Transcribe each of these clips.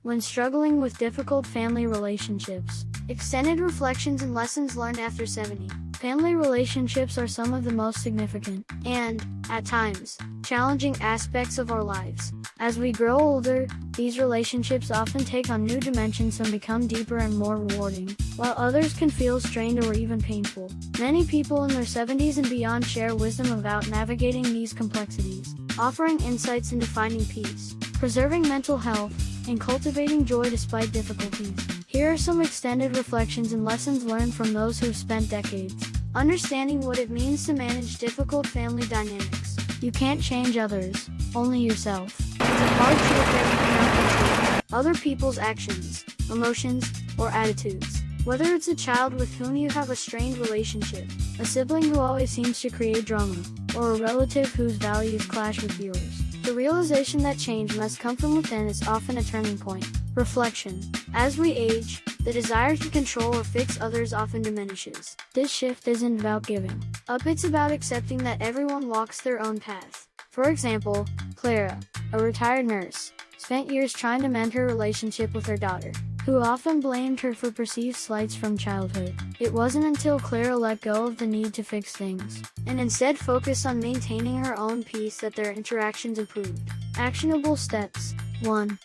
when struggling with difficult family relationships. Extended reflections and lessons learned after 70. Family relationships are some of the most significant, and, at times, challenging aspects of our lives. As we grow older, these relationships often take on new dimensions and become deeper and more rewarding, while others can feel strained or even painful. Many people in their 70s and beyond share wisdom about navigating these complexities, offering insights into finding peace, preserving mental health, and cultivating joy despite difficulties. Here are some extended reflections and lessons learned from those who've spent decades understanding what it means to manage difficult family dynamics. You can't change others, only yourself. It's a hard truth that we cannot control other people's actions, emotions, or attitudes. Whether it's a child with whom you have a strained relationship, a sibling who always seems to create drama, or a relative whose values clash with yours, the realization that change must come from within is often a turning point. Reflection. As we age, the desire to control or fix others often diminishes. This shift isn't about giving up, it's about accepting that everyone walks their own path. For example, Clara, a retired nurse, spent years trying to mend her relationship with her daughter, who often blamed her for perceived slights from childhood. It wasn't until Clara let go of the need to fix things, and instead focused on maintaining her own peace, that their interactions improved. Actionable steps. 1.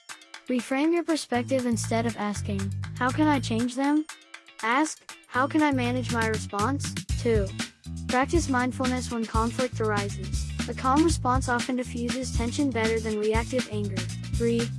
Reframe your perspective. Instead of asking, "How can I change them?" ask, "How can I manage my response?" 2. Practice mindfulness when conflict arises. A calm response often diffuses tension better than reactive anger. 3.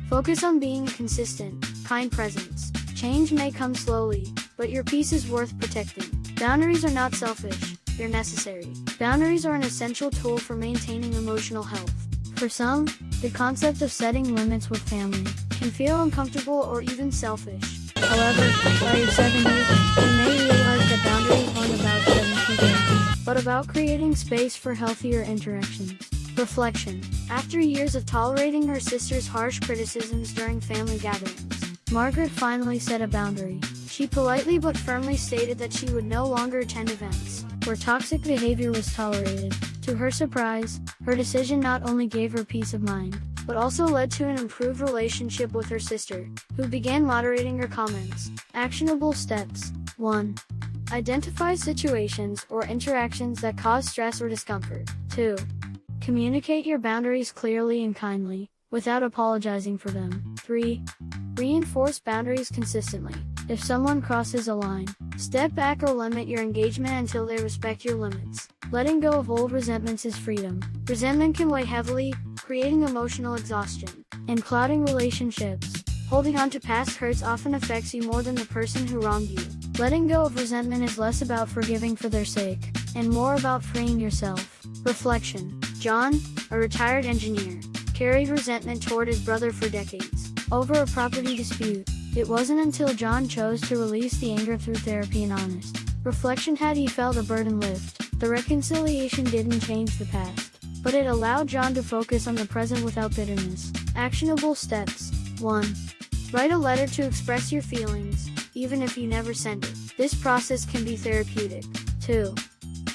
Focus on being a consistent, kind presence. Change may come slowly, but your peace is worth protecting. Boundaries are not selfish, they're necessary. Boundaries are an essential tool for maintaining emotional health. For some, the concept of setting limits with family can feel uncomfortable or even selfish. However, by your 70s, you may realize that boundaries aren't about setting people, but about creating space for healthier interactions. Reflection. After years of tolerating her sister's harsh criticisms during family gatherings, Margaret finally set a boundary. She politely but firmly stated that she would no longer attend events where toxic behavior was tolerated. To her surprise, her decision not only gave her peace of mind, but also led to an improved relationship with her sister, who began moderating her comments. Actionable steps. 1. Identify situations or interactions that cause stress or discomfort. 2. Communicate your boundaries clearly and kindly, without apologizing for them. 3. Reinforce boundaries consistently. If someone crosses a line, step back or limit your engagement until they respect your limits. Letting go of old resentments is freedom. Resentment can weigh heavily, creating emotional exhaustion and clouding relationships. Holding on to past hurts often affects you more than the person who wronged you. Letting go of resentment is less about forgiving for their sake, and more about freeing yourself. Reflection. John, a retired engineer, carried resentment toward his brother for decades, over a property dispute. It wasn't until John chose to release the anger through therapy and honest reflection had he felt a burden lift. The reconciliation didn't change the past, but it allowed John to focus on the present without bitterness. Actionable steps. 1. Write a letter to express your feelings, even if you never send it. This process can be therapeutic. 2.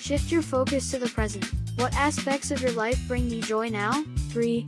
Shift your focus to the present. What aspects of your life bring you joy now? 3.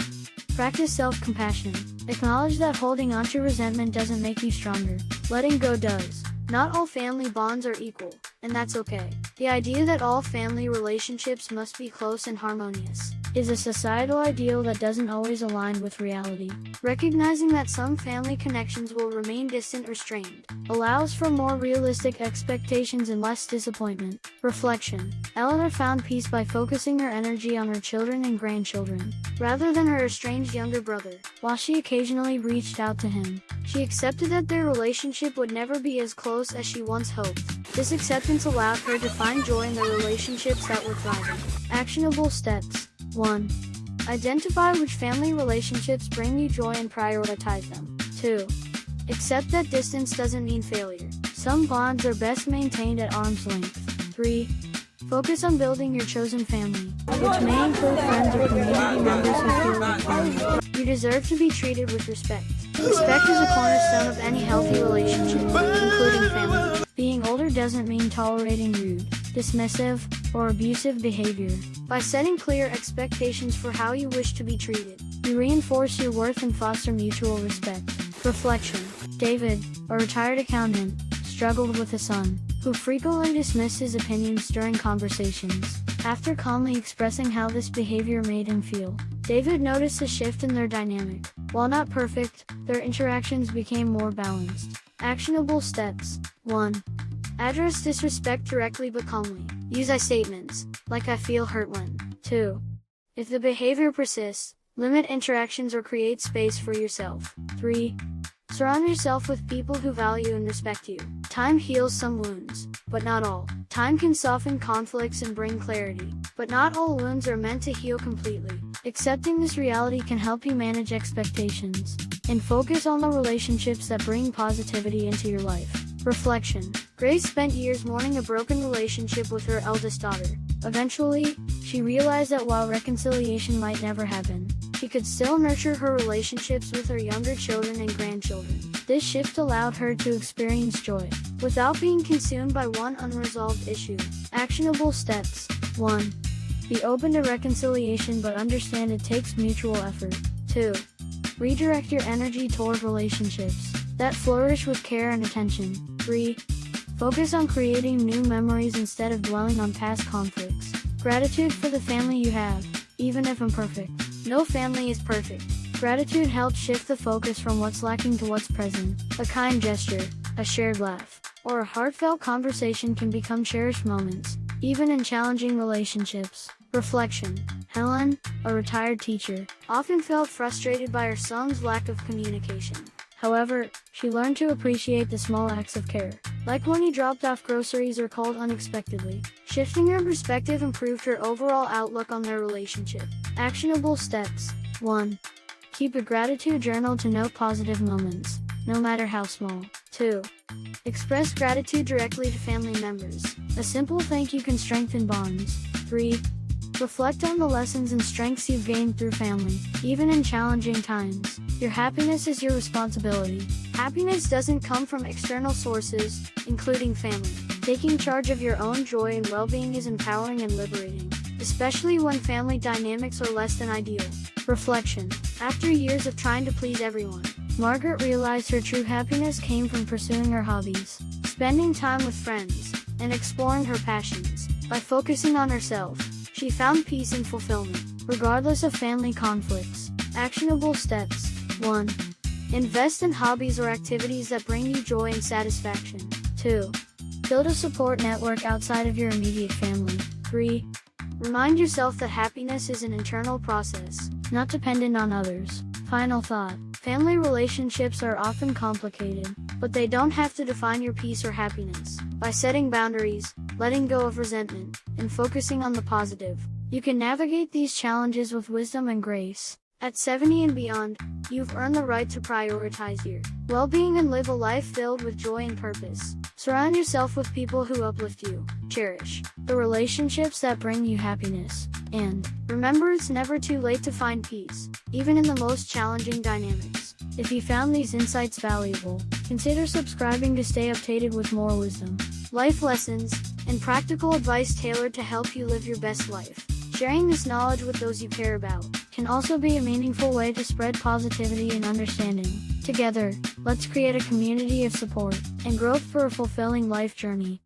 Practice self-compassion. Acknowledge that holding on to resentment doesn't make you stronger. Letting go does. Not all family bonds are equal, and that's okay. The idea that all family relationships must be close and harmonious is a societal ideal that doesn't always align with reality. Recognizing that some family connections will remain distant or strained allows for more realistic expectations and less disappointment. Reflection. Eleanor found peace by focusing her energy on her children and grandchildren, rather than her estranged younger brother. While she occasionally reached out to him, she accepted that their relationship would never be as close as she once hoped. This acceptance allowed her to find joy in the relationships that were thriving. Actionable steps. 1. Identify which family relationships bring you joy and prioritize them. 2. Accept that distance doesn't mean failure. Some bonds are best maintained at arm's length. 3. Focus on building your chosen family, which may include friends or community members who feel like family. You deserve to be treated with respect. Respect is a cornerstone of any healthy relationship, including family. Being older doesn't mean tolerating rude, dismissive, or abusive behavior. By setting clear expectations for how you wish to be treated, you reinforce your worth and foster mutual respect. Reflection. David, a retired accountant, struggled with a son who frequently dismissed his opinions during conversations. After calmly expressing how this behavior made him feel, David noticed a shift in their dynamic. While not perfect, their interactions became more balanced. Actionable steps. 1. Address disrespect directly but calmly. Use I statements, like I feel hurt when. 2. If the behavior persists, limit interactions or create space for yourself. 3. Surround yourself with people who value and respect you. Time heals some wounds, but not all. Time can soften conflicts and bring clarity, but not all wounds are meant to heal completely. Accepting this reality can help you manage expectations and focus on the relationships that bring positivity into your life. Reflection. Grace spent years mourning a broken relationship with her eldest daughter. Eventually, she realized that while reconciliation might never happen, she could still nurture her relationships with her younger children and grandchildren. This shift allowed her to experience joy without being consumed by one unresolved issue. Actionable steps. 1. Be open to reconciliation but understand it takes mutual effort. 2. Redirect your energy toward relationships that flourish with care and attention. 3. Focus on creating new memories instead of dwelling on past conflicts. Gratitude for the family you have, even if imperfect. No family is perfect. Gratitude helps shift the focus from what's lacking to what's present. A kind gesture, a shared laugh, or a heartfelt conversation can become cherished moments, even in challenging relationships. Reflection. Helen, a retired teacher, often felt frustrated by her son's lack of communication. However, she learned to appreciate the small acts of care, like when he dropped off groceries or called unexpectedly. Shifting her perspective improved her overall outlook on their relationship. Actionable steps. 1. Keep a gratitude journal to note positive moments, no matter how small. 2. Express gratitude directly to family members. A simple thank you can strengthen bonds. 3. Reflect on the lessons and strengths you've gained through family, even in challenging times. Your happiness is your responsibility. Happiness doesn't come from external sources, including family. Taking charge of your own joy and well-being is empowering and liberating, especially when family dynamics are less than ideal. Reflection. After years of trying to please everyone, Margaret realized her true happiness came from pursuing her hobbies, spending time with friends, and exploring her passions. By focusing on herself, she found peace and fulfillment, regardless of family conflicts. Actionable steps. 1. Invest in hobbies or activities that bring you joy and satisfaction. 2. Build a support network outside of your immediate family. 3. Remind yourself that happiness is an internal process, not dependent on others. Final thought. Family relationships are often complicated, but they don't have to define your peace or happiness. By setting boundaries, letting go of resentment, and focusing on the positive, you can navigate these challenges with wisdom and grace. At 70 and beyond, you've earned the right to prioritize your well-being and live a life filled with joy and purpose. Surround yourself with people who uplift you. Cherish the relationships that bring you happiness. And remember, it's never too late to find peace, even in the most challenging dynamics. If you found these insights valuable, consider subscribing to stay updated with more wisdom, life lessons, and practical advice tailored to help you live your best life. Sharing this knowledge with those you care about can also be a meaningful way to spread positivity and understanding. Together, let's create a community of support and growth for a fulfilling life journey.